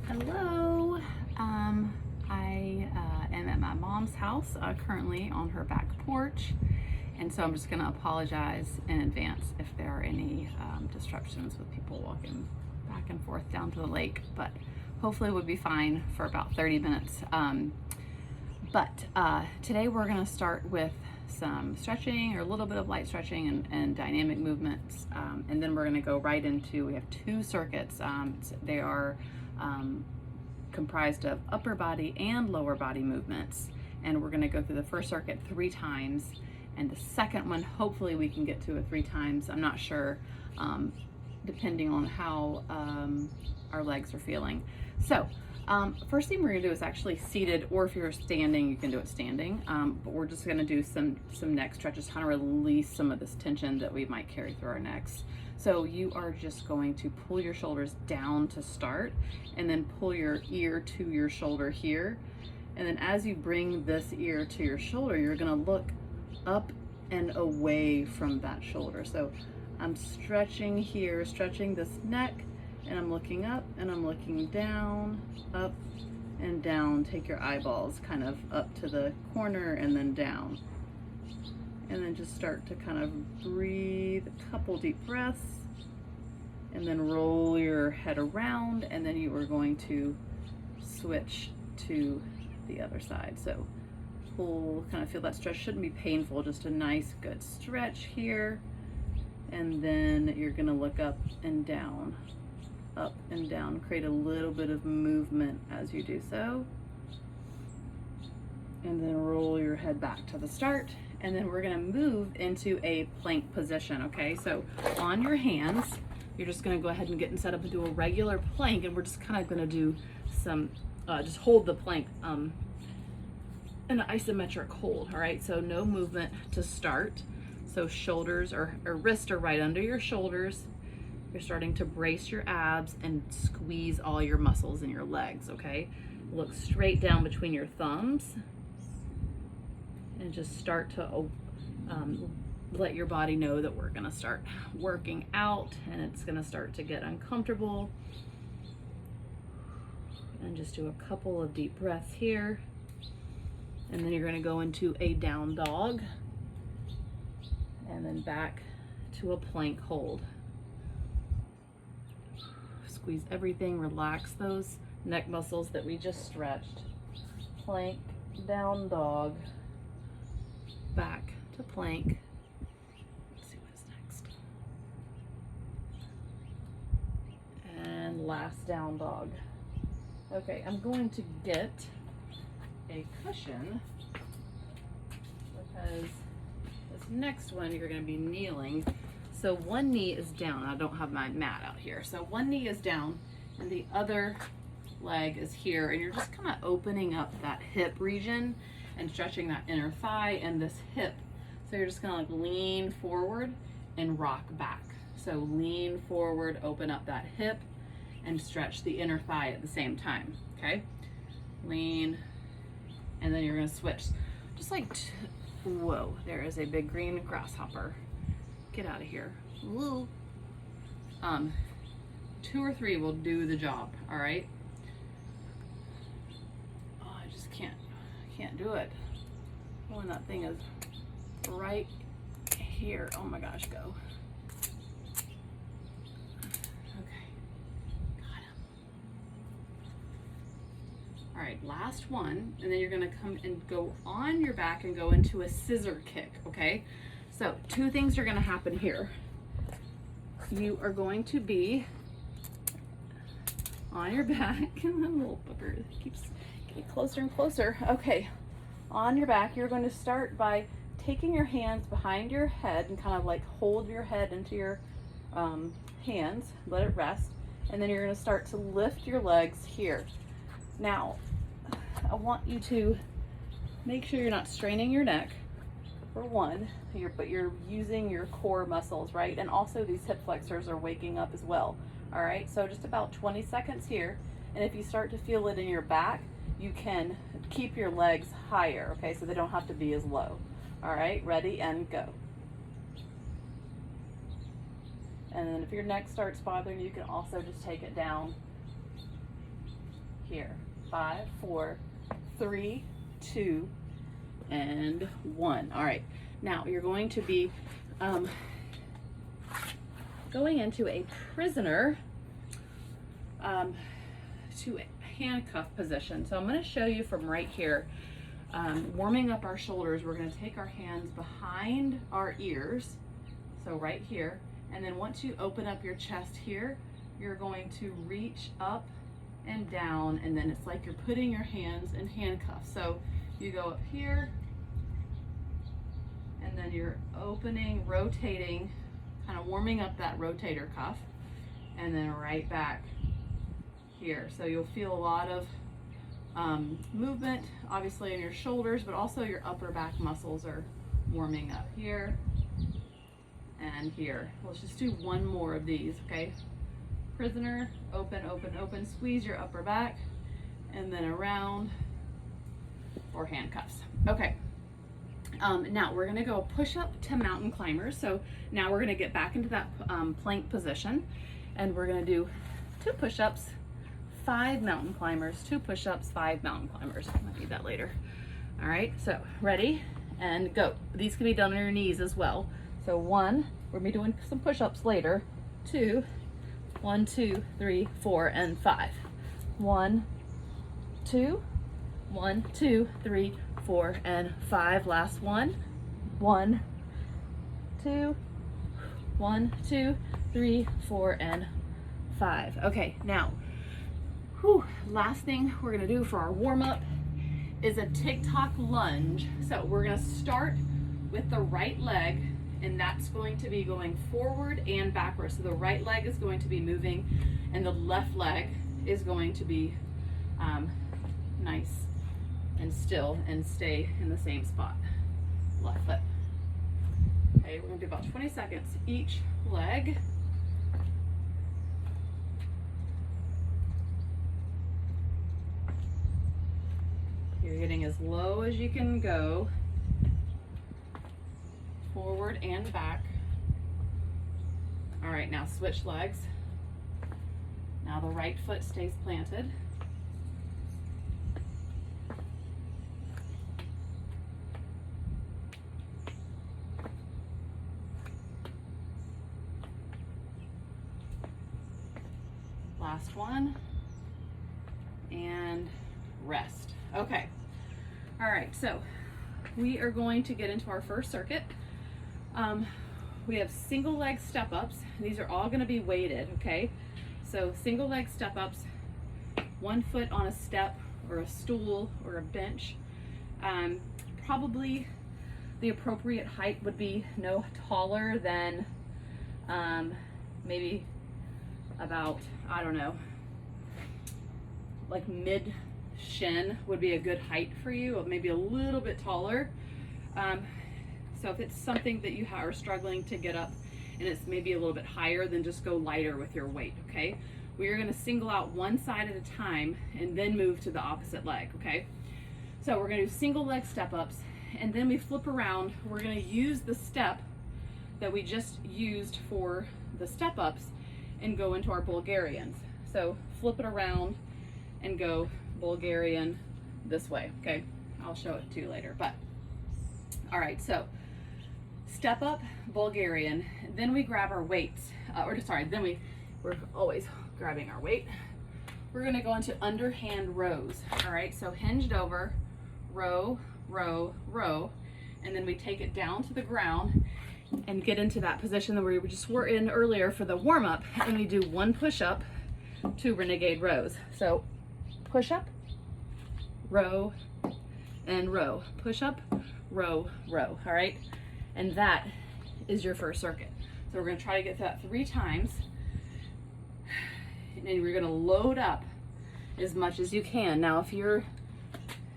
Hello. I am at my mom's house currently on her back porch, and so I'm just going to apologize in advance if there are any disruptions with people walking back and forth down to the lake, but hopefully we'll be fine for about 30 minutes. Today we're going to start with some stretching or a little bit of light stretching and dynamic movements, and then we're going to go right into, we have two circuits. They are comprised of upper body and lower body movements, and we're going to go through the first circuit 3 times, and the second one hopefully we can get to it 3 times. I'm not sure, depending on how our legs are feeling. So first thing we're going to do is actually seated, or if you're standing you can do it standing, but we're just going to do some neck stretches, kind of release some of this tension that we might carry through our necks. So you are just going to pull your shoulders down to start, and then pull your ear to your shoulder here, and then as you bring this ear to your shoulder, you're going to look up and away from that shoulder. So I'm stretching here, stretching this neck, and I'm looking up and I'm looking down, up and down. Take your eyeballs kind of up to the corner and then down. And then just start to kind of breathe a couple deep breaths, and then roll your head around, and then you are going to switch to the other side. So pull, kind of feel that stretch. Shouldn't be painful, just a nice good stretch here. And then you're gonna look up and down, create a little bit of movement as you do so. And then roll your head back to the start. And then we're gonna move into a plank position, okay? So on your hands, you're just gonna go ahead and get set up and do a regular plank, and we're just kind of gonna do some, just hold the plank in an isometric hold, all right? So no movement to start. So shoulders or wrists are right under your shoulders. You're starting to brace your abs and squeeze all your muscles in your legs, okay? Look straight down between your thumbs, and just start to let your body know that we're gonna start working out, and it's gonna start to get uncomfortable. And just do a couple of deep breaths here. And then you're gonna go into a down dog, and then back to a plank hold. Squeeze everything, relax those neck muscles that we just stretched. Plank, down dog, back to plank. Let's see what is next. And last down dog. Okay, I'm going to get a cushion, because this next one you're going to be kneeling. So one knee is down. I don't have my mat out here. So one knee is down and the other leg is here, and you're just kind of opening up that hip region and stretching that inner thigh and this hip. So you're just gonna like lean forward and rock back. So lean forward, open up that hip, and stretch the inner thigh at the same time, okay? Lean, and then you're gonna switch. Just like, whoa, there is a big green grasshopper. Get out of here. Woo. 2 or 3 will do the job, all right? Oh, I just can't do it when that thing is right here. Oh my gosh, go. Okay, got him. All right, last one, and then you're gonna come and go on your back and go into a scissor kick, okay? So 2 things are gonna happen here. You are going to be on your back, and the little booger keeps getting closer and closer. Okay, on your back, you're going to start by taking your hands behind your head and kind of like hold your head into your hands, let it rest, and then you're going to start to lift your legs here. Now, I want you to make sure you're not straining your neck, for one, but you're using your core muscles, right? And also these hip flexors are waking up as well. All right, so just about 20 seconds here. And if you start to feel it in your back, you can keep your legs higher, okay? So they don't have to be as low. All right, ready and go. And then if your neck starts bothering you, you can also just take it down here. 5, 4, 3, 2, and 1. All right, now you're going to be going into a prisoner to a handcuff position. So I'm going to show you from right here, warming up our shoulders. We're going to take our hands behind our ears, so right here, and then once you open up your chest here, you're going to reach up and down, and then it's like you're putting your hands in handcuffs. So you go up here, and then you're opening, rotating, kind of warming up that rotator cuff, and then right back here. So you'll feel a lot of movement, obviously in your shoulders, but also your upper back muscles are warming up here and here. Let's just do one more of these, okay? Prisoner, open, open, open, squeeze your upper back, and then around for handcuffs. Okay. Now we're gonna go push up to mountain climbers. So now we're gonna get back into that plank position, and we're gonna do 2 push-ups, 5 mountain climbers, 2 push-ups, 5 mountain climbers. I might need that later. All right, so ready and go. These can be done on your knees as well. So 1, we're gonna be doing some push-ups later. 2, 1, 2, 3, 4, and 5. 1, 2, 1, 2, 3, 4, and 5. Last one. 1, 2, 1, 2, 3, 4, and 5. Okay, now, last thing we're gonna do for our warm-up is a TikTok lunge. So we're gonna start with the right leg, and that's going to be going forward and backwards. So the right leg is going to be moving, and the left leg is going to be nice and still and stay in the same spot. Left foot. Okay, we're gonna do about 20 seconds each leg. You're getting as low as you can go, forward and back. All right, now switch legs. Now the right foot stays planted. Last one, and rest. Okay, all right, so we are going to get into our first circuit. We have single leg step ups. These are all gonna be weighted, okay? So single leg step ups, 1 foot on a step or a stool or a bench. Probably the appropriate height would be no taller than maybe about, I don't know, like mid shin would be a good height for you, or maybe a little bit taller. So if it's something that you are struggling to get up and it's maybe a little bit higher, then just go lighter with your weight, okay? We are gonna single out one side at a time and then move to the opposite leg, okay? So we're gonna do single leg step ups, and then we flip around. We're gonna use the step that we just used for the step ups and go into our Bulgarians. So flip it around and go Bulgarian this way, okay? I'll show it to you later, but all right, so step up, Bulgarian, then we grab our weights, we're always grabbing our weight. We're gonna go into underhand rows, all right? So hinged over, row, row, row, and then we take it down to the ground and get into that position that we just were in earlier for the warm-up, and we do 1 push-up, 2 renegade rows. So push up, row, and row. Push up, row, row, all right? And that is your first circuit. So we're gonna try to get that 3 times, and then we're gonna load up as much as you can. Now, if you're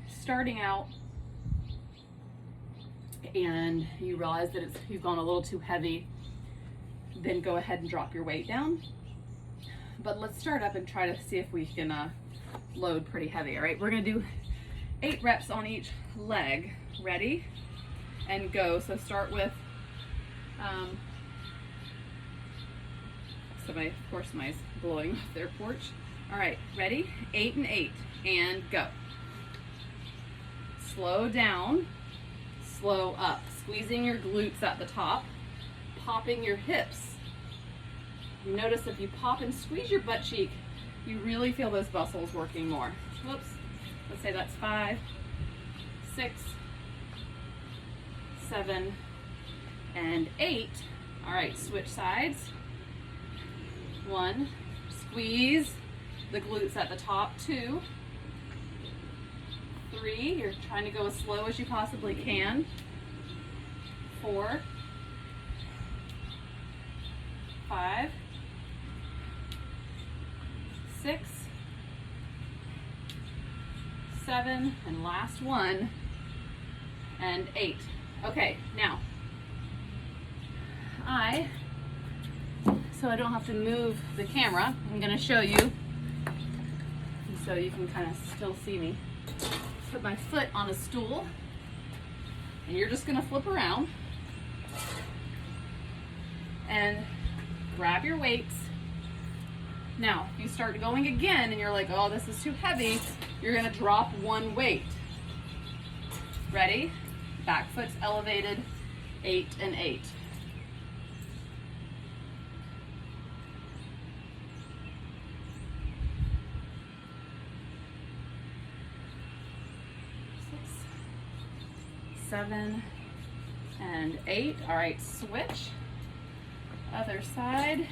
starting out and you realize that you've gone a little too heavy, then go ahead and drop your weight down. But let's start up and try to see if we can load pretty heavy, all right? We're gonna do 8 reps on each leg. Ready? And go. So start with, somebody's blowing off their porch. All right, ready? 8 and 8, and go. Slow down, slow up. Squeezing your glutes at the top, popping your hips. You notice if you pop and squeeze your butt cheek, you really feel those muscles working more. Whoops. Let's say that's 5, 6, 7, and 8. All right, switch sides. 1, squeeze the glutes at the top. 2, 3, you're trying to go as slow as you possibly can. 4, 5, 6, 7, and last one, and 8. Okay, now, so I don't have to move the camera, I'm going to show you so you can kind of still see me. Put my foot on a stool, and you're just going to flip around and grab your weights. Now, if you start going again and you're like, oh, this is too heavy, you're going to drop one weight. Ready? Back foot's elevated, 8 and 8. 7 and 8. All right, switch. Other side.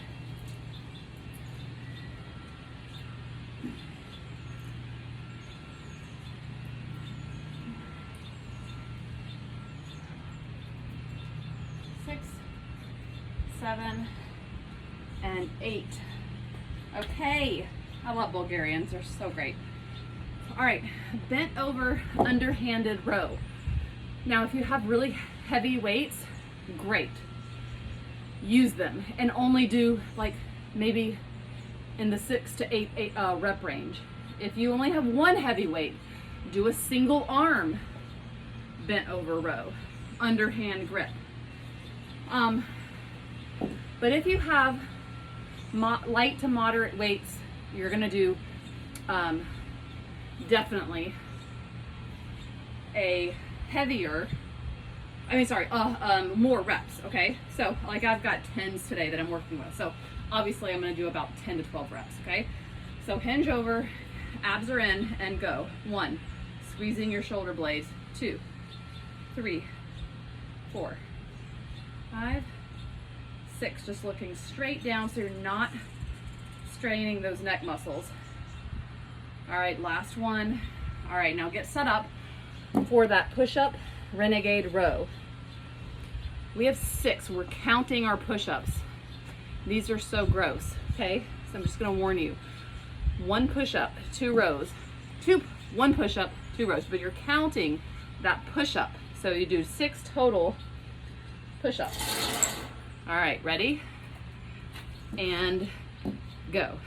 Six, 7, and 8. Okay, I love Bulgarians, they're so great. All right, bent over underhanded row. Now, if you have really heavy weights, great. Use them and only do like maybe in the 6 to 8 rep range. If you only have one heavy weight, do a single arm bent over row, underhand grip. But if you have light to moderate weights, you're gonna do definitely a heavier, more reps, okay? So like I've got 10s today that I'm working with. So obviously I'm gonna do about 10 to 12 reps, okay? So hinge over, abs are in, and go. 1, squeezing your shoulder blades. 2, 3, 4, 5, 6, just looking straight down so you're not straining those neck muscles. All right, last one. All right, now get set up for that push-up renegade row. We have 6. We're counting our push-ups. These are so gross, okay? So I'm just gonna warn you. 1 push-up, 2 rows. 1 push-up, 2 rows, but you're counting that push-up. So you do 6 total push-ups. All right, ready? And go.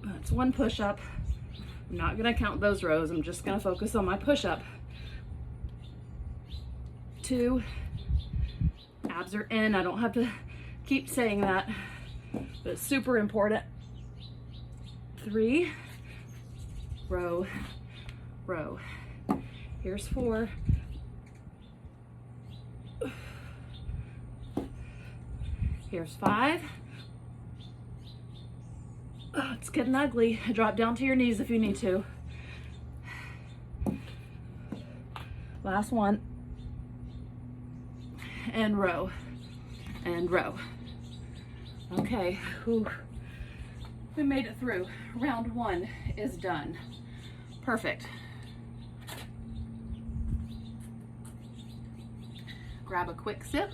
That's 1 push-up. I'm not gonna count those rows. I'm just gonna focus on my push-up. 2, abs are in. I don't have to keep saying that, but it's super important. 3, row, row. Here's 4. Here's 5. Oh, it's getting ugly. Drop down to your knees if you need to. Last one. And row. And row. Okay. Whew. We made it through. Round 1 is done. Perfect. Grab a quick sip.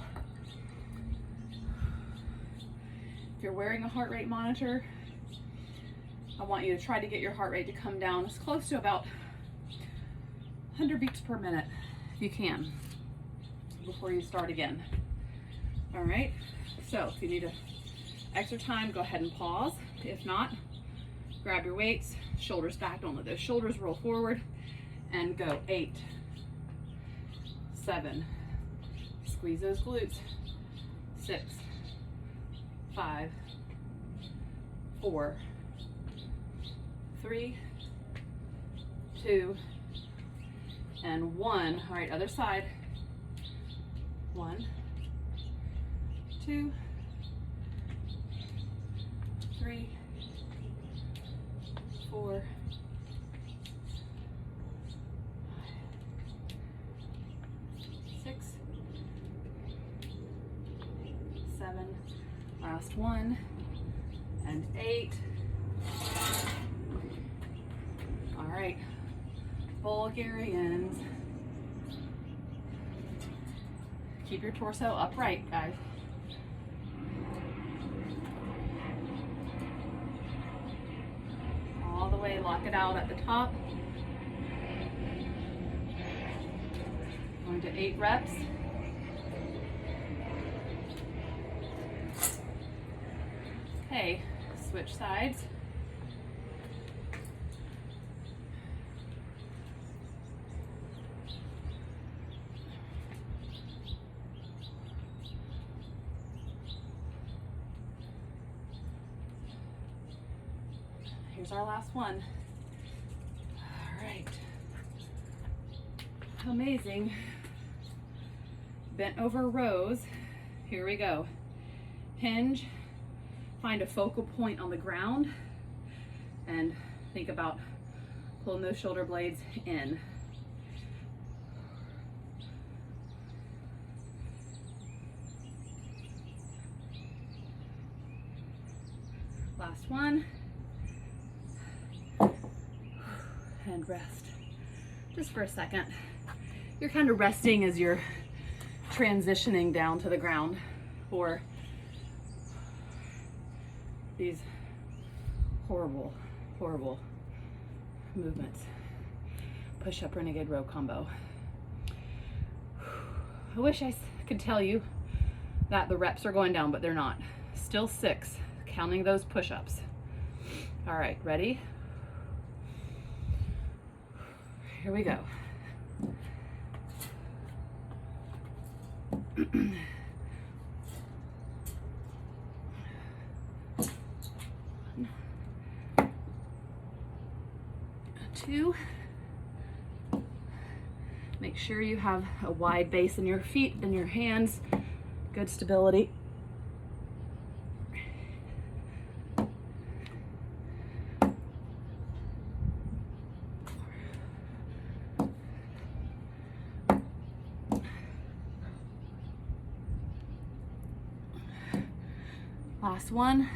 If you're wearing a heart rate monitor, I want you to try to get your heart rate to come down as close to about 100 beats per minute if you can before you start again. All right, so if you need extra time, go ahead and pause. If not, grab your weights, shoulders back, don't let those shoulders roll forward, and go. 8, 7, squeeze those glutes. 6, 5, 4, 3, 2, and 1. All right, other side. 1, 2, 3, 4, 6, 7, last one, and 8. All right, Bulgarians. Keep your torso upright, guys. All the way, lock it out at the top. Going to 8 reps. Okay, switch sides. Here's our last one. All right. Amazing. Bent over rows. Here we go. Hinge. Find a focal point on the ground and think about pulling those shoulder blades in. Last one. And rest just for a second. You're kind of resting as you're transitioning down to the ground for these horrible, horrible movements. Push-up renegade row combo. I wish I could tell you that the reps are going down, but they're not. Still 6, counting those push-ups. All right, ready? Here we go. Two. Make sure you have a wide base in your feet and your hands. Good stability. Last one.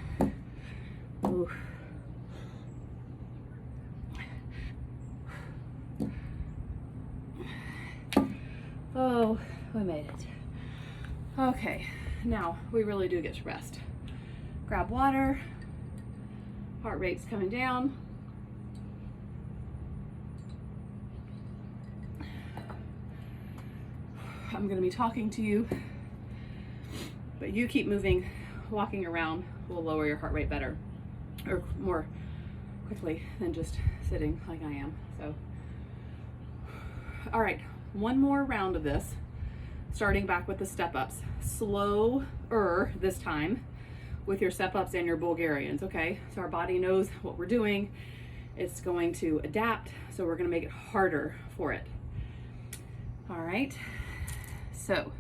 Ooh. Oh, we made it. Okay, now we really do get to rest. Grab water. Heart rate's coming down. I'm going to be talking to you, but you keep moving. Walking around will lower your heart rate better, or more quickly than just sitting like I am. So, all right, one more round of this, starting back with the step-ups. Slower this time with your step-ups and your Bulgarians, okay? So our body knows what we're doing. It's going to adapt, so we're gonna make it harder for it. All right, so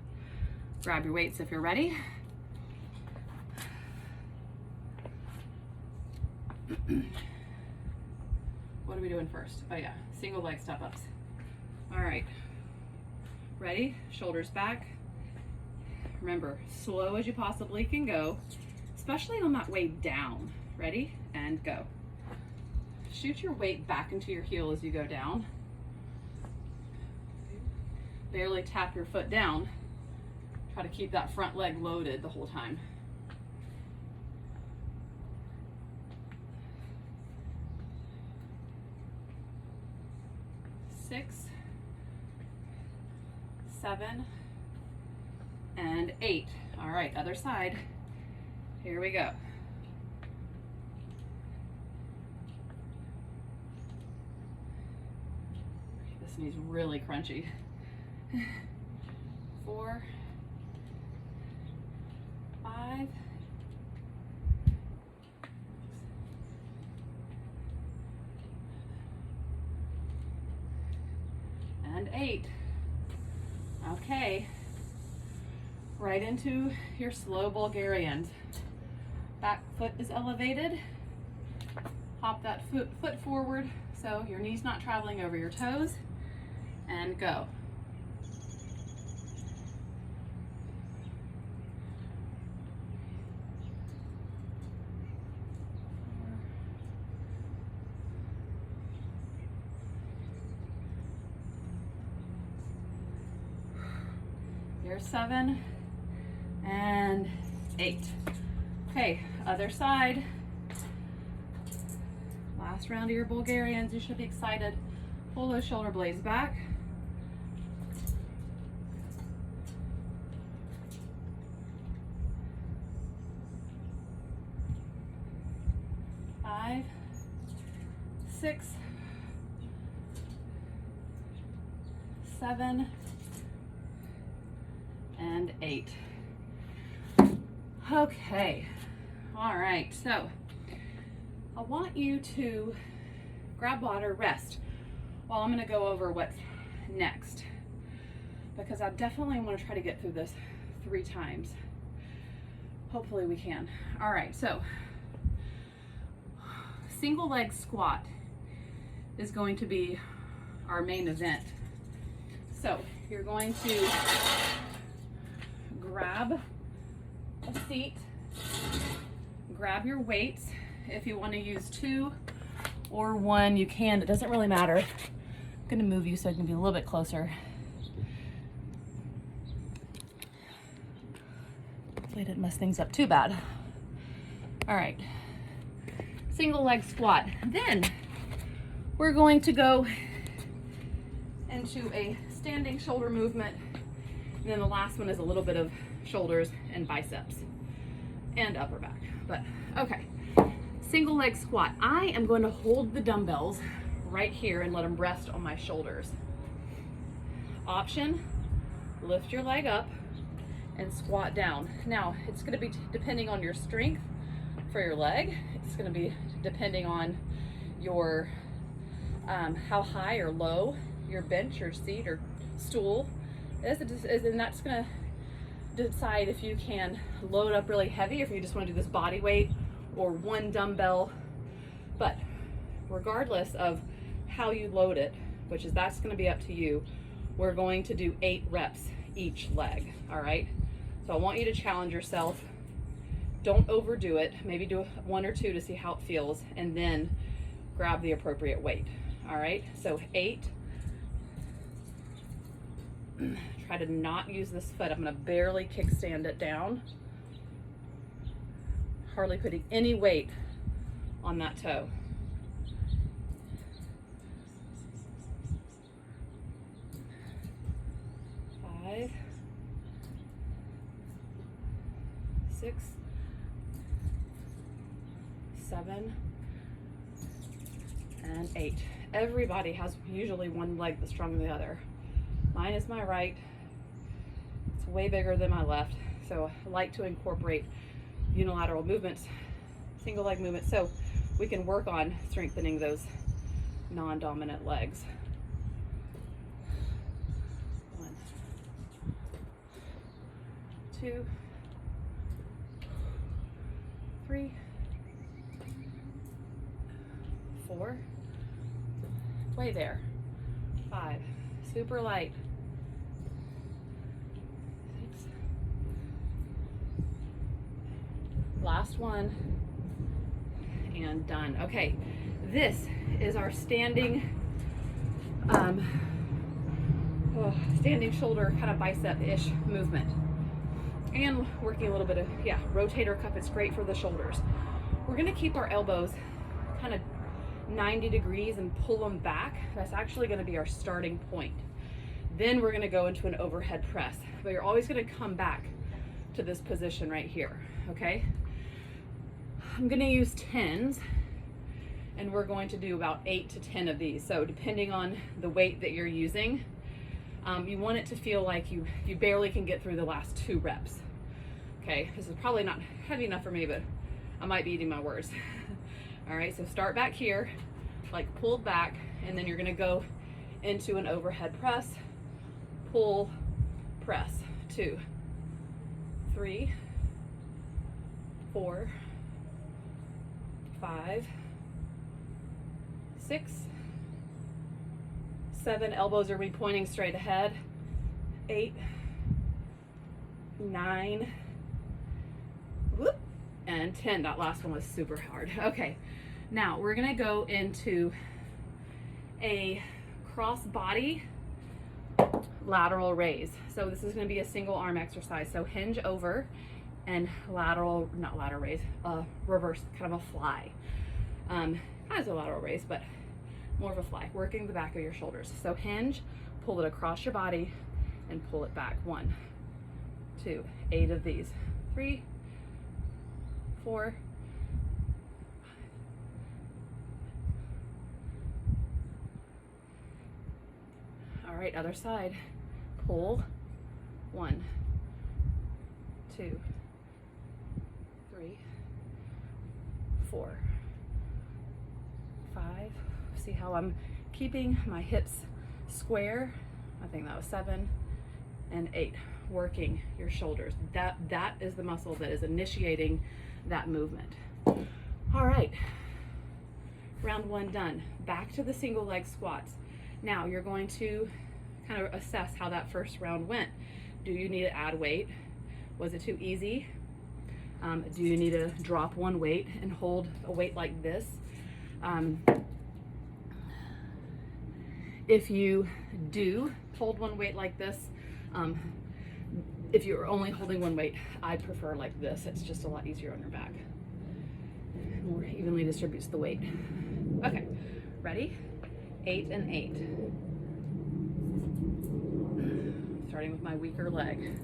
grab your weights if you're ready. What are we doing first? Oh yeah, single leg step ups. All right, ready? Shoulders back. Remember, slow as you possibly can go, especially on that way down. Ready? And go. Shoot your weight back into your heel as you go down. Barely tap your foot down. Try to keep that front leg loaded the whole time. 6, 7, and 8. All right, other side. Here we go. This knee's really crunchy. 4, 5, 8. Okay, right into your slow Bulgarians. Back foot is elevated. Hop that foot forward so your knee's not traveling over your toes, and go. Here's 7 and 8. Okay, other side. Last round of your Bulgarians. You should be excited. Pull those shoulder blades back. Five, 6, 7, and 8. Okay, all right, so I want you to grab water, rest, while I'm gonna go over what's next, because I definitely wanna try to get through this 3 times. Hopefully we can. All right, so single leg squat is going to be our main event. So you're going to grab a seat, grab your weights. If you want to use 2 or 1, you can. It doesn't really matter. I'm going to move you so I can be a little bit closer. Hopefully I didn't mess things up too bad. All right, single leg squat. Then we're going to go into a standing shoulder movement. And then the last one is a little bit of shoulders and biceps and upper back. But okay, single leg squat. I am going to hold the dumbbells right here and let them rest on my shoulders. Option, lift your leg up and squat down. Now, it's going to be depending on your strength for your leg. It's going to be depending on your how high or low your bench or seat or stool is, and that's going to decide if you can load up really heavy, or if you just want to do this body weight or 1 dumbbell. But regardless of how you load it, that's going to be up to you, we're going to do 8 reps each leg. All right, so I want you to challenge yourself. Don't overdo it. Maybe do 1 or 2 to see how it feels, and then grab the appropriate weight. All right, so 8. Try to not use this foot. I'm going to barely kickstand it down. Hardly putting any weight on that toe. 5, 6, 7, and 8. Everybody has usually one leg that's stronger than the other. Mine is my right. It's way bigger than my left. So I like to incorporate unilateral movements, single leg movements, so we can work on strengthening those non-dominant legs. 1, 2, 3, 4, way there, 5, super light, 6, last one, and done. Okay, this is our standing standing shoulder kind of bicep-ish movement, and working a little bit of rotator cuff. It's great for the shoulders. We're going to keep our elbows kind of 90 degrees and pull them back. That's actually going to be our starting point. Then we're going to go into an overhead press, but you're always going to come back to this position right here. Okay, I'm going to use 10s, and we're going to do about 8 to 10 of these. So depending on the weight that you're using, you want it to feel like you barely can get through the last 2 reps. Okay, this is probably not heavy enough for me, but I might be eating my words. All right, so start back here, like pulled back, and then you're gonna go into an overhead press pull, press. 2, 3, 4, 5, 6, 7. Elbows are pointing straight ahead. 8, 9, whoop, and 10. That last one was super hard. Okay, now we're gonna go into a cross body lateral raise. So this is going to be a single arm exercise. So hinge over and lateral, not lateral raise, reverse, kind of a fly. Kind of a lateral raise, but more of a fly, working the back of your shoulders. So hinge, pull it across your body and pull it back. 1, 2, 8 of these. 3, 4, 5. All right, other side. Pull. 1, 2, 3, 4, 5. See how I'm keeping my hips square? I think that was 7 and 8. Working your shoulders. That is the muscle that is initiating that movement. All right. Round 1 done. Back to the single leg squats. Now you're going to kind of assess how that first round went. Do you need to add weight? Was it too easy? Do you need to drop one weight and hold a weight like this? If you do hold one weight like this, if you're only holding one weight, I prefer like this. It's just a lot easier on your back. More evenly distributes the weight. Okay, ready? 8 and 8. Starting with my weaker leg.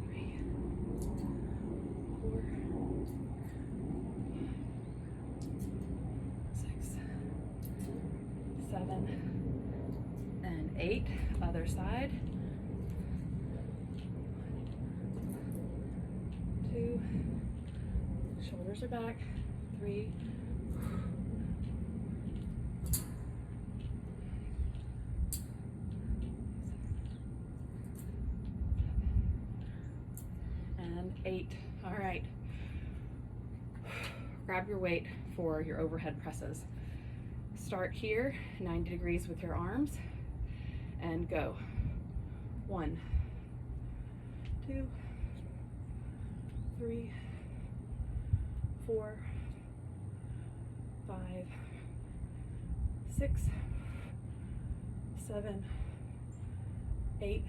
3, 4, 6, 7, and 8. Other side. 2. Shoulders are back. 3. And 8. All right. Grab your weight for your overhead presses. Start here, 90 degrees with your arms, and go. 1, 2, 3, 4, 5, 6, 7, 8,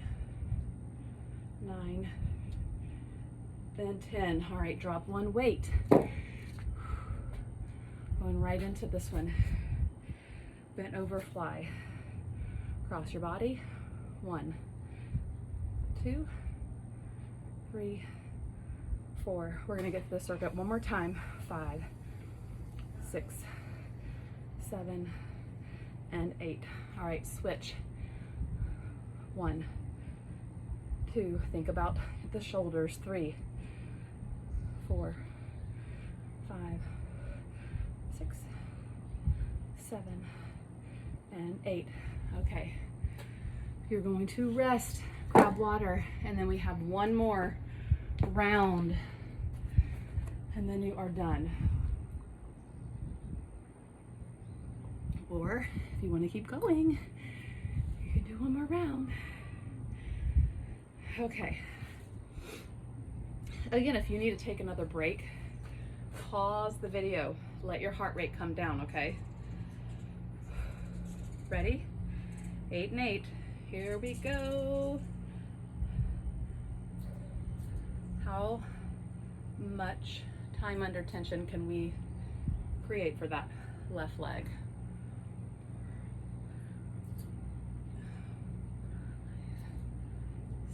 9, then 10. All right, drop one weight. Going right into this one. Bent over fly. Cross your body. 1, 2, 3, 4. We're gonna get to the circuit one more time. 5, 6, 7, and 8. All right, switch. 1, 2, think about the shoulders. 3, 4, 5, 6, 7, and 8. Okay, you're going to rest, grab water, and then we have one more round, and then you are done. Or if you want to keep going, you can do one more round. Okay. Again, if you need to take another break, pause the video. Let your heart rate come down, okay? Ready? 8 and 8. Here we go. How much time under tension can we create for that left leg?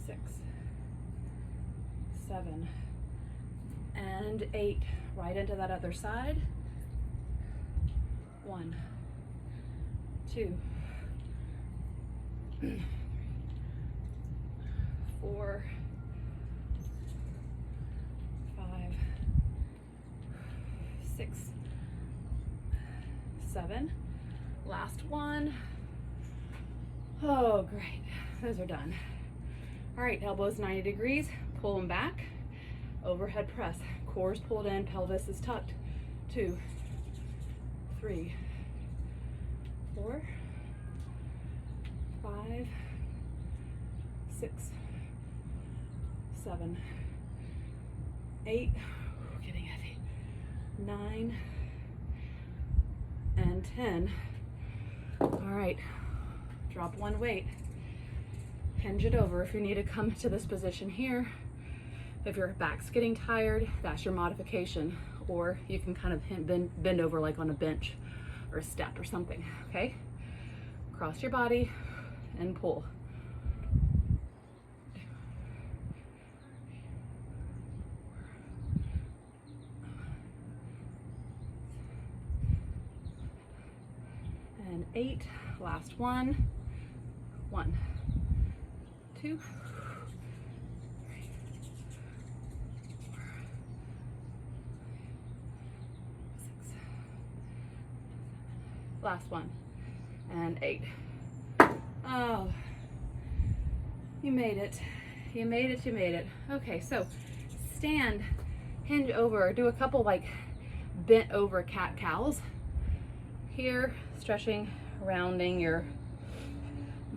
6, 7, and 8. Right into that other side. 1, 2, 4, 5, 6, 7. Last one. Oh, great. Those are done. All right, elbows 90 degrees, pull them back, overhead press. Core's pulled in, pelvis is tucked. 2, 3, 4, 5, 6, 7, 8, getting heavy, 9, and 10. All right, drop one weight, hinge it over. If you need to come to this position here, if your back's getting tired, that's your modification. Or you can kind of bend over like on a bench or a step or something, okay? Cross your body and pull. And 8, last one. 1, 2, 3, 4, 6, last one, and 8. Oh, you made it. You made it, you made it. Okay, so stand, hinge over, do a couple like bent over cat cows. Here, stretching, rounding your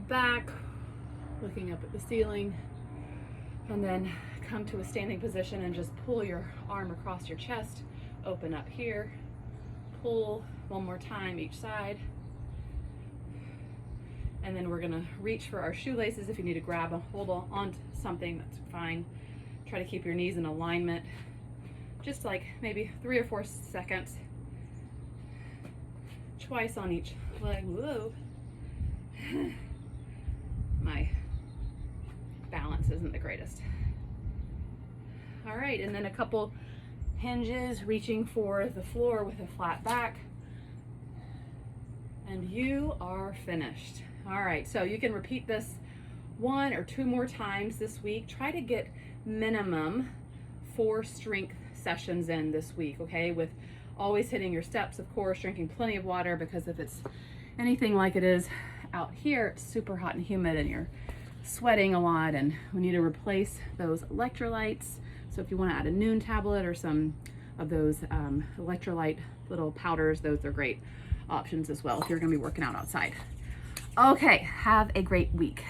back, looking up at the ceiling, and then come to a standing position and just pull your arm across your chest, open up here, pull one more time each side, and then we're gonna reach for our shoelaces. If you need to grab and hold on to something, that's fine. Try to keep your knees in alignment, just like maybe 3 or 4 seconds, twice on each leg. Whoa. My balance isn't the greatest. All right, and then a couple hinges, reaching for the floor with a flat back, and you are finished. All right, so you can repeat this 1 or 2 more times this week. Try to get minimum 4 strength sessions in this week, okay? With always hitting your steps, of course, drinking plenty of water, because if it's anything like it is out here, it's super hot and humid and you're sweating a lot, and we need to replace those electrolytes. So if you want to add a Noon tablet or some of those electrolyte little powders, those are great options as well if you're going to be working out outside. Okay, have a great week.